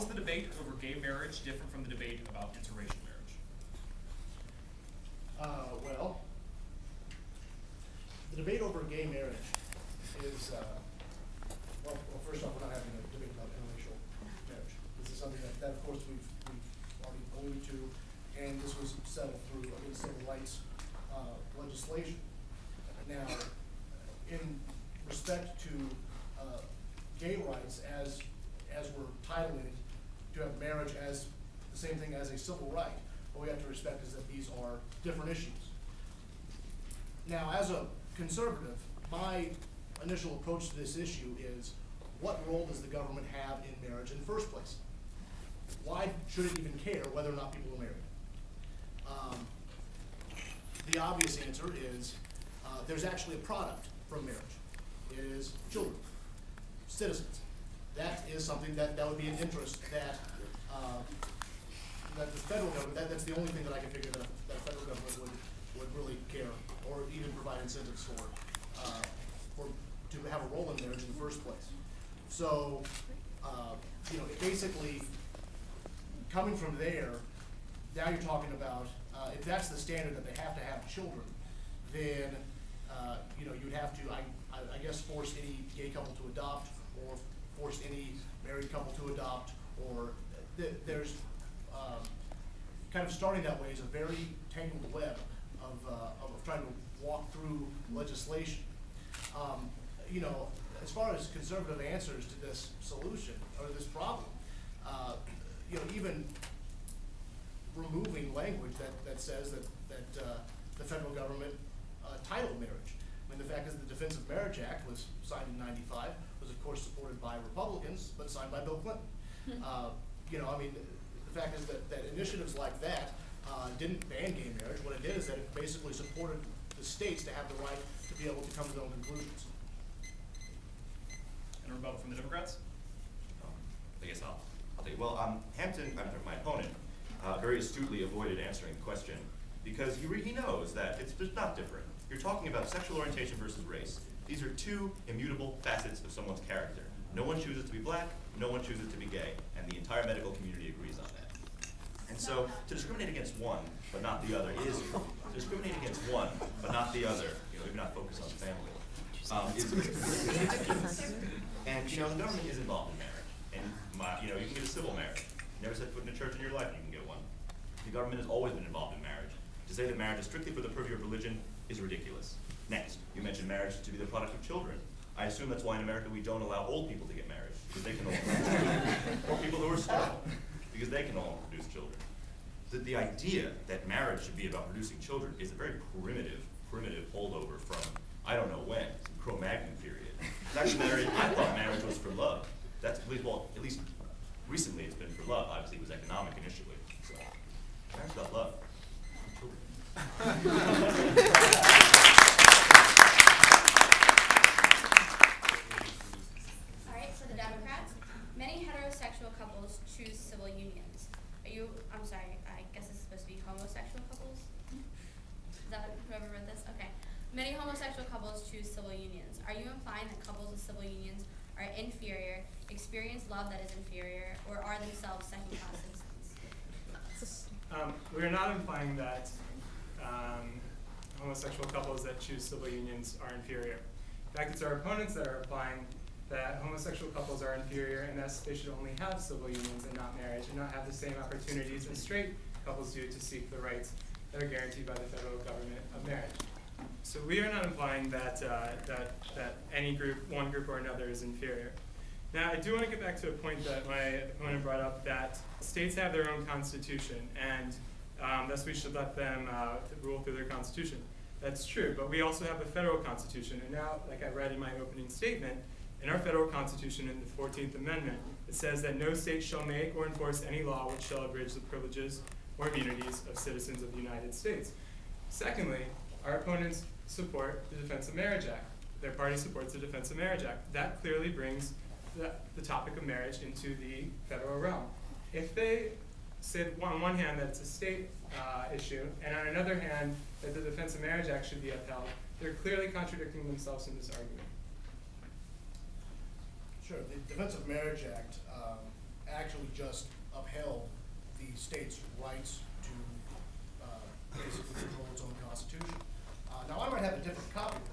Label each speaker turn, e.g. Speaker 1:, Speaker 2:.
Speaker 1: is the debate over gay marriage different from the debate about interracial marriage?
Speaker 2: Well, the debate over gay marriage is, well, first off, we're not having a debate about interracial marriage. This is something that of course, we've already alluded to, and this was settled through civil rights legislation. Now, in respect to gay rights, as we're titling it, to have marriage as the same thing as a civil right, what we have to respect is that these are different issues. Now, as a conservative, my initial approach to this issue is, what role does the government have in marriage in the first place? Why should it even care whether or not people are married? The obvious answer is there's actually a product from marriage. It is children, citizens. That is something that would be an interest that the federal government, that's the only thing that I can figure that the federal government would really care or even provide incentives for to have a role in marriage in the first place. So, it basically, coming from there, now you're talking about, if that's the standard that they have to have children, then, you'd have to, I guess, force any gay couple to adopt, or force any married couple to adopt, or there's, kind of starting that way is a very tangled web of trying to walk through legislation. As far as conservative answers to this solution, or this problem, even removing language that says that the federal government titled marriage. I mean, the fact is the Defense of Marriage Act was signed in '95, was of course supported by Republicans, but signed by Bill Clinton. The fact is that initiatives like that didn't ban gay marriage. What it did is that it basically supported the states to have the right to be able to come to their own conclusions.
Speaker 1: And a rebuttal from the Democrats?
Speaker 3: I guess I'll take it. Well, my opponent, very astutely avoided answering the question because he knows that it's not different. You're talking about sexual orientation versus race. These are two immutable facets of someone's character. No one chooses to be black, no one chooses to be gay, and the entire medical community agrees on that. And so, to discriminate against one but not the other is to discriminate against one but not the other. Maybe not focus on family. Is ridiculous. And the government is involved in marriage, and you can get a civil marriage. You never set foot in a church in your life, and you can get one. The government has always been involved in marriage. To say that marriage is strictly for the purview of religion is ridiculous. Next, you mentioned marriage to be the product of children. I assume that's why in America we don't allow old people to get married, because they can no longer or people who are sterile, because they can no longer produce children. The idea that marriage should be about producing children is a very primitive holdover from I don't know when, some Cro-Magnon period. Actually, I thought marriage was for love. That's at least recently it's been for love. Obviously, it was economic initially. So, marriage about love. Children.
Speaker 4: All right, so the Democrats, many heterosexual couples choose civil unions. I'm sorry, I guess this is supposed to be homosexual couples? Is that whoever wrote this? Okay. Many homosexual couples choose civil unions. Are you implying that couples with civil unions are inferior, experience love that is inferior, or are themselves second-class citizens?
Speaker 5: We are not implying that homosexual couples that choose civil unions are inferior. In fact, it's our opponents that are implying that homosexual couples are inferior and thus they should only have civil unions and not marriage, and not have the same opportunities as straight couples do to seek the rights that are guaranteed by the federal government of marriage. So we are not implying that any group, one group or another, is inferior. Now, I do want to get back to a point that my opponent brought up, that states have their own constitution, and thus we should let them rule through their constitution. That's true, but we also have the federal constitution, and now, like I read in my opening statement, in our federal constitution, in the 14th Amendment, it says that no state shall make or enforce any law which shall abridge the privileges or immunities of citizens of the United States. Secondly, our opponents support the Defense of Marriage Act. Their party supports the Defense of Marriage Act. That clearly brings the topic of marriage into the federal realm. If they say on one hand that it's a state issue, and on another hand that the Defense of Marriage Act should be upheld, they're clearly contradicting themselves in this argument.
Speaker 2: Sure. The Defense of Marriage Act, actually just upheld the state's rights to basically control its own constitution. Now, I might have a different copy of